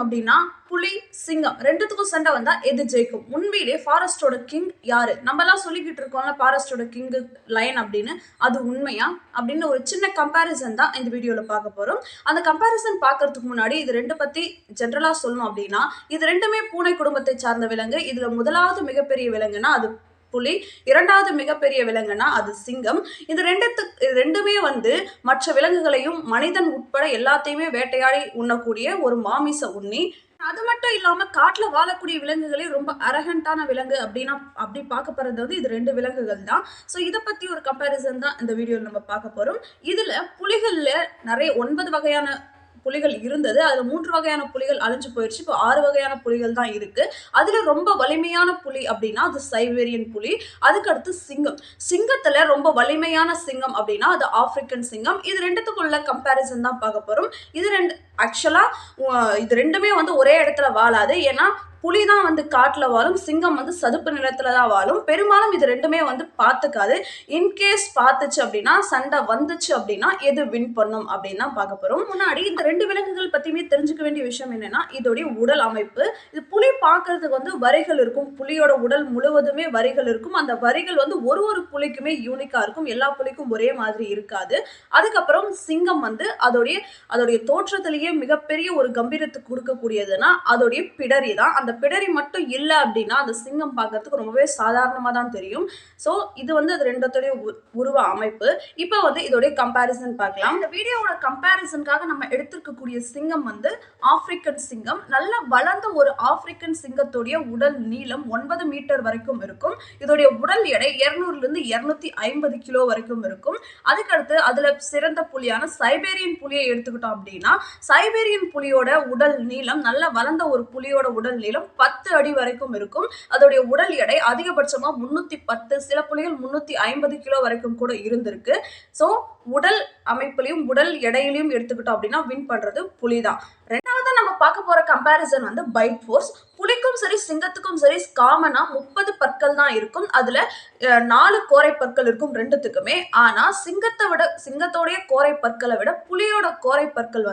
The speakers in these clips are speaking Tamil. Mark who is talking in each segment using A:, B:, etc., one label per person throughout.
A: அப்படின்னா புலி சிங்கம் ரெண்டுத்துக்கும் சண்டை வந்தா எது ஜெயிக்கும்? உண்மையிலே ஃபாரஸ்டோட கிங் யாரு? நம்ம எல்லாம் சொல்லிக்கிட்டு இருக்கோம்ல ஃபாரஸ்டோட கிங் லயன் அப்படின்னு, அது உண்மையா அப்படின்னு ஒரு சின்ன கம்பேரிசன் தான் இந்த வீடியோல பார்க்க போறோம். அந்த கம்பேரிசன் பார்க்கறதுக்கு முன்னாடி இது ரெண்டு பத்தி ஜென்ரலா சொல்லணும் அப்படின்னா, இது ரெண்டுமே பூனை குடும்பத்தை சார்ந்த விலங்கு. இதுல முதலாவது மிகப்பெரிய விலங்குனா அது புலி, இரண்டாவது மிகப்பெரிய விலங்குனா அது சிங்கம். இந்த ரெண்டுமே மற்ற விலங்குகளையும் மனிதன் உட்பட எல்லாத்தையுமே வேட்டையாடி உண்ணக்கூடிய ஒரு மாமிச உண்ணி. அது மட்டும் இல்லாம காட்டுல வாழக்கூடிய விலங்குகளே ரொம்ப அரகண்டான விலங்கு அப்படின்னா அப்படி பார்க்கப்படுறது இது ரெண்டு விலங்குகள் தான். ஸோ இதை பத்தி ஒரு கம்பேரிசன் தான் இந்த வீடியோவில் நம்ம பார்க்க போறோம். இதுல புலிகள்ல நிறைய 9 வகையான புலிகள் இருந்தது. அதுல 3 வகையான புலிகள் அழிஞ்சு போயிடுச்சு. இப்போ 6 வகையான புலிகள் தான் இருக்கு. அதுல ரொம்ப வலிமையான புலி அப்படின்னா அது சைபேரியன் புலி. அதுக்கு அடுத்து சிங்கம். சிங்கத்துல ரொம்ப வலிமையான சிங்கம் அப்படின்னா அது ஆப்பிரிக்கன் சிங்கம். இது ரெண்டுத்துக்குள்ள கம்பேரிசன் தான் பார்க்க போறோம். ஆக்சுவலா இது ரெண்டுமே ஒரே இடத்துல வாழாது. ஏன்னா புலி தான் காட்டுல வாழும், சிங்கம் சதுப்பு நிலத்துல தான் வாழும். பெரும்பாலும் இது ரெண்டுமே பார்த்துக்காது. இன்கேஸ் பார்த்துச்சு அப்படின்னா சண்டை வந்துச்சு அப்படின்னா எது வின் பண்ணும் அப்படின்னு தான் பார்க்க போறோம். முன்னாடி இந்த ரெண்டு விலங்குகள் பத்தியுமே தெரிஞ்சுக்க வேண்டிய விஷயம் என்னன்னா இதோடைய உடல் அமைப்பு. இது புலி பார்க்கறதுக்கு வரிகள் இருக்கும். புலியோட உடல் முழுவதுமே வரிகள் இருக்கும். அந்த வரிகள் ஒரு புலிக்குமே யூனிக்கா இருக்கும். எல்லா புலிக்கும் ஒரே மாதிரி இருக்காது. அதுக்கப்புறம் சிங்கம் அதோடைய தோற்றத்திலேயே மிகப்பெரிய ஒரு கம்பீரத்தை கொடுக்கக்கூடியதுன்னா அதோடைய பிடரி தான். அந்த பிடரி மட்டும் இல்லை அப்படின்னா அந்த சிங்கம் பார்க்கறதுக்கு ரொம்பவே சாதாரணமாக தான் தெரியும். ஸோ இது அது ரெண்டத்தோடைய உருவ அமைப்பு. இப்போ இதோடைய கம்பேரிசன் பார்க்கலாம். இந்த வீடியோவோட கம்பேரிசனுக்காக நம்ம எடுத்திருக்கக்கூடிய சிங்கம் ஆப்பிரிக்கன் சிங்கம். நல்ல வளர்ந்த ஒரு ஆப்பிரிக்கன் சிங்கத்துடைய உடல் நீளம் 9 மீட்டர் வரைக்கும் இருக்கும். இதோடைய உடல் எடை 200 இருந்து 250 கிலோ வரைக்கும் இருக்கும். அதுக்கடுத்து அதுல சிறந்த புலியான சைபேரியன் புலியை எடுத்துக்கிட்டோம் அப்படின்னா சைபேரியன் புலியோட உடல் நீளம், நல்ல வளர்ந்த ஒரு புலியோட உடல் நீளம் 10 அடி வரைக்கும் இருக்கும். அதோடைய உடல் எடை அதிகபட்சமா 310, சில புலிகள் 350 கிலோ வரைக்கும் கூட இருந்திருக்கு. ஸோ உடல் அமைப்பிலையும் உடல் எடையிலையும் எடுத்துக்கிட்டோம் அப்படின்னா வின் பண்றது புலிதான். ரெண்டாவது நம்ம பார்க்க போற கம்பேரிசன் பைட் ஃபோர்ஸ். புலிக்கும் சரி சிங்கத்துக்கும் சரி காமனா 30 பற்கள் தான் இருக்கும். அதுல 4 கோரை பற்கள் இருக்கும் ரெண்டுத்துக்குமே. ஆனா சிங்கத்தோடைய கோரை பற்களை விட புலியோட கோரை பற்கள்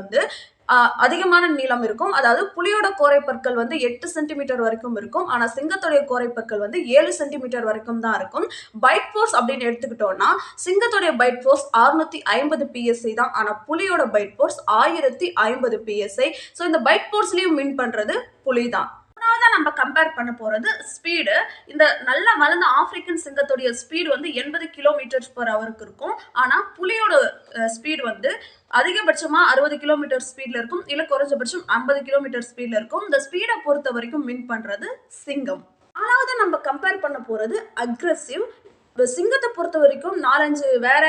A: அதிகமான நீளம் இருக்கும். அதாவது புலியோட கோரை பற்கள் 8 சென்டிமீட்டர் வரைக்கும் இருக்கும். ஆனா சிங்கத்தோடைய கோரை பற்கள் 7 சென்டிமீட்டர் வரைக்கும் தான் இருக்கும். பைட் ஃபோர்ஸ் அப்படின்னு எடுத்துக்கிட்டோம்னா சிங்கத்தோடைய பைட் ஃபோர்ஸ் 650 PSI தான். ஆனா புலியோட பைட் ஃபோர்ஸ் 1050 PSI. ஸோ இந்த பைட் ஃபோர்ஸ்லயும் வின் பண்றது புலி தான். நம்ம கம்பேர் பண்ண போறது ஸ்பீடு. இந்த நல்ல வளர்ந்த ஆப்பிரிக்கன் சிங்கத்துடைய ஸ்பீடு 80 km/h இருக்கும். ஆனா புலியோட ஸ்பீடு அதிகபட்சமா 60 km ஸ்பீட்ல இருக்கும். இல்ல குறைஞ்சபட்சம் 50 km ஸ்பீட்ல இருக்கும். இந்த ஸ்பீடை பொறுத்த வரைக்கும் வின் பண்றது சிங்கம். நாலாவது நம்ம கம்பேர் பண்ண போறது அக்ரெசிவ். சிங்கத்தை பொறுத்த வரைக்கும் 4-5 வேற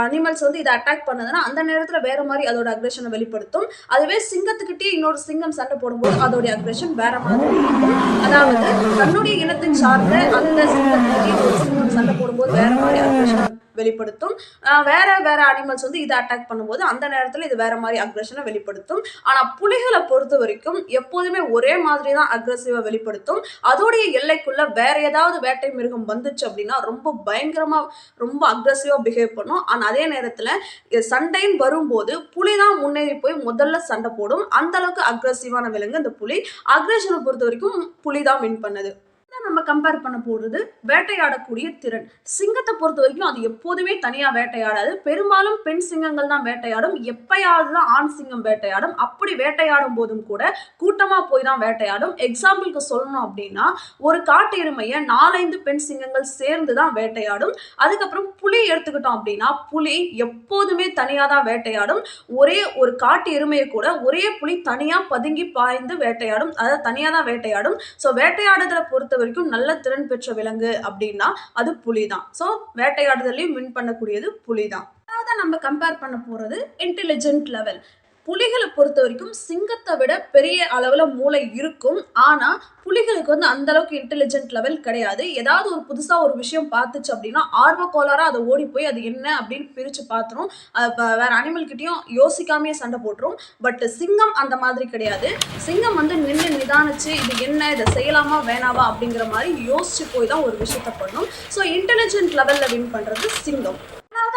A: அனிமல்ஸ் இதை அட்டாக் பண்ணதுன்னா அந்த நேரத்துல வேற மாதிரி அதோட அக்ரெஷனை வெளிப்படுத்தும். அதுவே சிங்கத்துக்கிட்டே இன்னொரு சிங்கம் சண்டை போடும்போது அதோடைய அக்ரெஷன் வேற மாதிரி இருக்கும். அதாவது தன்னுடைய இனத்தை சார்ந்த அந்த சிங்கத்துக்கிட்டே ஒரு சிங்கம் சண்டை போடும்போது வேற மாதிரி அக்ரெஷன் வெளிப்படுத்தும். வேற அனிமல்ஸ் இதை அட்டாக் பண்ணும்போது அந்த நேரத்துல இது வேற மாதிரி அக்ரெஷனை வெளிப்படுத்தும். ஆனா புலிகளை பொறுத்த வரைக்கும் எப்போதுமே ஒரே மாதிரி தான் அக்ரெசிவா வெளிப்படுத்தும். அதோடைய எல்லைக்குள்ள வேற ஏதாவது வேட்டை மிருகம் வந்துச்சு அப்படின்னா ரொம்ப பயங்கரமா ரொம்ப அக்ரெசிவா பிஹேவ் பண்ணும். ஆனா அதே நேரத்துல சண்டைன்னு வரும்போது புலிதான் முன்னேறி போய் முதல்ல சண்டை போடும். அந்த அளவுக்கு அக்ரெசிவான விலங்கு இந்த புலி. அக்ரெஷனை பொறுத்த வரைக்கும் புலிதான் வின் பண்ணது. நம்ம கம்பேர் பண்ண போறது வேட்டையாடக்கூடிய திறன். சிங்கத்தை பொறுத்த வரைக்கும் அது எப்போதுமே தனியா வேட்டையாடாது. பெரும்பாலும் பெண் சிங்கங்கள் தான் வேட்டையாடும். எப்பயாவது தான் ஆண் சிங்கம் வேட்டையாடும். அப்படி வேட்டையாடும் போதும் கூட கூட்டமா போய் தான் வேட்டையாடும். எக்ஸாம்பிளுக்கு சொல்லணும் அப்படின்னா ஒரு காட்டு எருமையை 4-5 பெண் சிங்கங்கள் சேர்ந்து தான் வேட்டையாடும். அதுக்கப்புறம் புலி எடுத்துக்கிட்டோம் அப்படின்னா புலி எப்போதுமே தனியா தான் வேட்டையாடும். ஒரே ஒரு காட்டு எருமையை கூட ஒரே புலி தனியா பதுங்கி பாய்ந்து வேட்டையாடும். அதாவது தனியா தான் வேட்டையாடும். ஸோ வேட்டையாடுதலை பொறுத்த வரைக்கும் நல்ல திறன் பெற்ற விலங்கு அப்படின்னா அது புலிதான். சோ வேட்டையாடுதலையும் வின் பண்ணக்கூடியது புலிதான். அதாவது நம்ம கம்பேர் பண்ண போறது இன்டெலிஜென்ட் லெவல். புலிகளை பொறுத்த வரைக்கும் சிங்கத்தை விட பெரிய அளவுல மூளை இருக்கும். ஆனா புலிகளுக்கு அந்த அளவுக்கு இன்டெலிஜென்ட் லெவல் கிடையாது. ஏதாவது ஒரு புதுசா ஒரு விஷயம் பார்த்துச்சு அப்படின்னா ஆர்வ கோளாரா அதை ஓடி போய் அது என்ன அப்படின்னு பிரிச்சு பார்த்துரும். வேற அனிமல் கிட்டயும் யோசிக்காமே சண்டை போட்டுரும். பட் சிங்கம் அந்த மாதிரி கிடையாது. சிங்கம் நின்று நிதானிச்சு இது என்ன, இதை செய்யலாமா வேணாவா அப்படிங்கிற மாதிரி யோசிச்சு போய் தான் ஒரு விஷயத்த பண்ணும். ஸோ இன்டெலிஜென்ட் லெவல்ல வின் பண்றது சிங்கம்.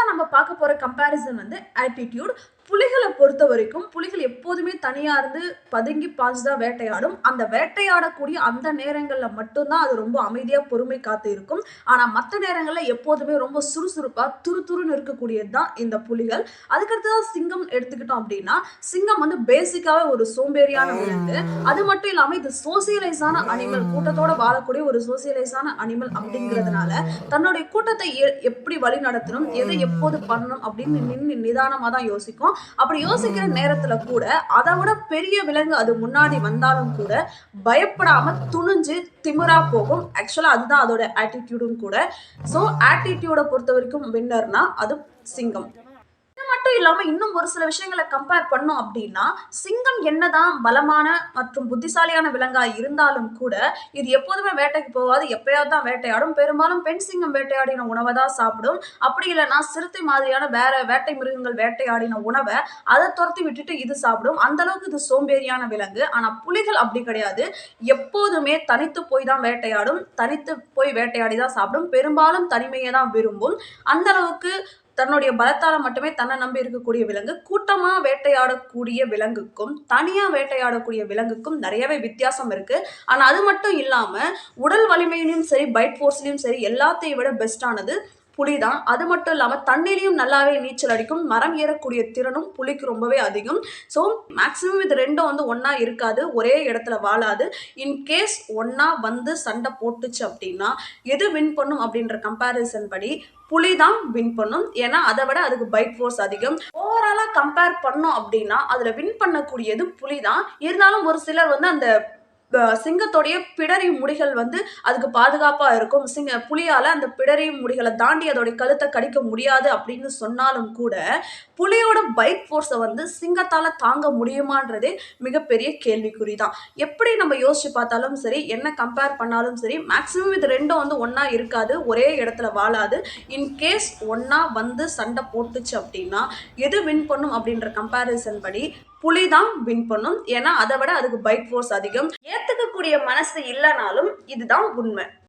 A: நம்ம பார்க்க போற கம்பேரிசன் ஆட்டிடியூட். புலிகளை பொறுத்த வரைக்கும் புலிகள் எப்போதுமே தனியா இருந்து பதுங்கி பாஞ்சுதான் வேட்டையாடும். அந்த வேட்டையாடக்கூடிய அந்த நேரங்கள்ல மட்டும்தான் அது ரொம்ப அமைதியா பொறுமை காத்து இருக்கும். ஆனா மத்த நேரங்கள்ல எப்போதுமே ரொம்ப சுறுசுறுப்பா துருதுருன்னு இருக்கக்கூடியது தான் இந்த புலிகள். அதுக்கடுத்ததான் சிங்கம் எடுத்துக்கிட்டோம் அப்படின்னா, சிங்கம் வந்து பேசிக்காவே ஒரு சோம்பேறியான விலங்கு. அது மட்டும் இல்லாம இது சோசியலைஸான அனிமல், கூட்டத்தோட வாழக்கூடிய ஒரு சோசியலைஸான அனிமல் அப்படிங்கிறதுனால தன்னுடைய கூட்டத்தை எப்படி வழி நடத்தணும், எதை எப்போது பண்ணணும் அப்படின்னு நிதானமா தான் யோசிக்கும். அப்படி யோசிக்கிற நேரத்துல கூட அதை விட பெரிய விலங்கு அது முன்னாடி வந்தாலும் கூட பயப்படாம துணிஞ்சு திமிரா போகும். ஆக்சுவலா அதுதான் அதோட ஆட்டிடியூடும் கூட. ஸோ ஆட்டிடியூட பொறுத்த வரைக்கும் வின்னர்னா அது சிங்கம். மட்டும் இல்லாம இன்னும் ஒரு சில விஷயங்களை கம்பேர் பண்ணோம் அப்படின்னா, சிங்கம் என்னதான் பலமான மற்றும் புத்திசாலியான விலங்கா இருந்தாலும் கூட இது எப்போதுமே வேட்டைக்கு போகாது. எப்பயாவது தான் வேட்டையாடும். பெரும்பாலும் பெண் சிங்கம் வேட்டையாடின உணவை தான் சாப்பிடும். அப்படி இல்லைன்னா சிறுத்தை மாதிரியான வேற வேட்டை மிருகங்கள் வேட்டையாடின உணவை அதை துரத்தி விட்டுட்டு இது சாப்பிடும். அந்த அளவுக்கு இது சோம்பேறியான விலங்கு. ஆனா புலிகள் அப்படி கிடையாது. எப்போதுமே தனித்து போய் தான் வேட்டையாடும். தனித்து போய் வேட்டையாடி தான் சாப்பிடும். பெரும்பாலும் தனிமையை தான் விரும்பும். அந்த அளவுக்கு தன்னுடைய பலத்தால மட்டுமே தன்னை நம்பி இருக்கக்கூடிய விலங்கு. கூட்டமா வேட்டையாடக்கூடிய விலங்குக்கும் தனியா வேட்டையாடக்கூடிய விலங்குக்கும் நிறையவே வித்தியாசம் இருக்கு. ஆனா அது மட்டும் இல்லாம உடல் வலிமையிலும் சரி, பைட் ஃபோர்ஸ்லயும் சரி எல்லாத்தையும் விட பெஸ்டானது புலிதான். அது மட்டும் இல்லாம தண்ணீரையும் நல்லாவே நீச்சல் அடிக்கும். மரம் ஏறக்கூடிய திறனும் புலிக்கு ரொம்பவே அதிகம். ஸோ மேக்சிமம் இது ரெண்டும் வந்து ஒன்னா இருக்காது, ஒரே இடத்துல வாழாது. இன்கேஸ் ஒன்னா வந்து சண்டை போட்டுச்சு அப்படின்னா எது வின் பண்ணும் அப்படின்ற கம்பேரிசன் படி புலி தான் வின் பண்ணும். ஏன்னா அதை விட அதுக்கு பைட் ஃபோர்ஸ் அதிகம். ஓவராலா கம்பேர் பண்ணோம் அப்படின்னா அதுல வின் பண்ணக்கூடியது புலி தான். இருந்தாலும் ஒரு சிலர் வந்து அந்த சிங்கத்தோடைய பிடரி முடிகள் வந்து அதுக்கு பாதுகாப்பா இருக்கும். புலியால அந்த பிடரி முடிகளை தாண்டி அதோடைய கழுத்தை கடிக்க முடியாது அப்படின்னு சொன்னாலும் கூட புலியோட பைட் ஃபோர்ஸை வந்து சிங்கத்தால தாங்க முடியுமான்றதே மிகப்பெரிய கேள்விக்குறிதான். எப்படி நம்ம யோசிச்சு பார்த்தாலும் சரி, என்ன கம்பேர் பண்ணாலும் சரி, மேக்சிமம் இது ரெண்டும் வந்து ஒன்னா இருக்காது, ஒரே இடத்துல வாழாது. இன்கேஸ் ஒன்னா வந்து சண்டை போட்டுச்சு அப்படின்னா எது வின் பண்ணும் அப்படின்ற கம்பேரிசன் படி புலி தான் வின் பண்ணும். ஏன்னா அதை விட அதுக்கு பைட் ஃபோர்ஸ் அதிகம். ஏத்துக்கக்கூடிய மனசு இல்லைனாலும் இதுதான் உண்மை.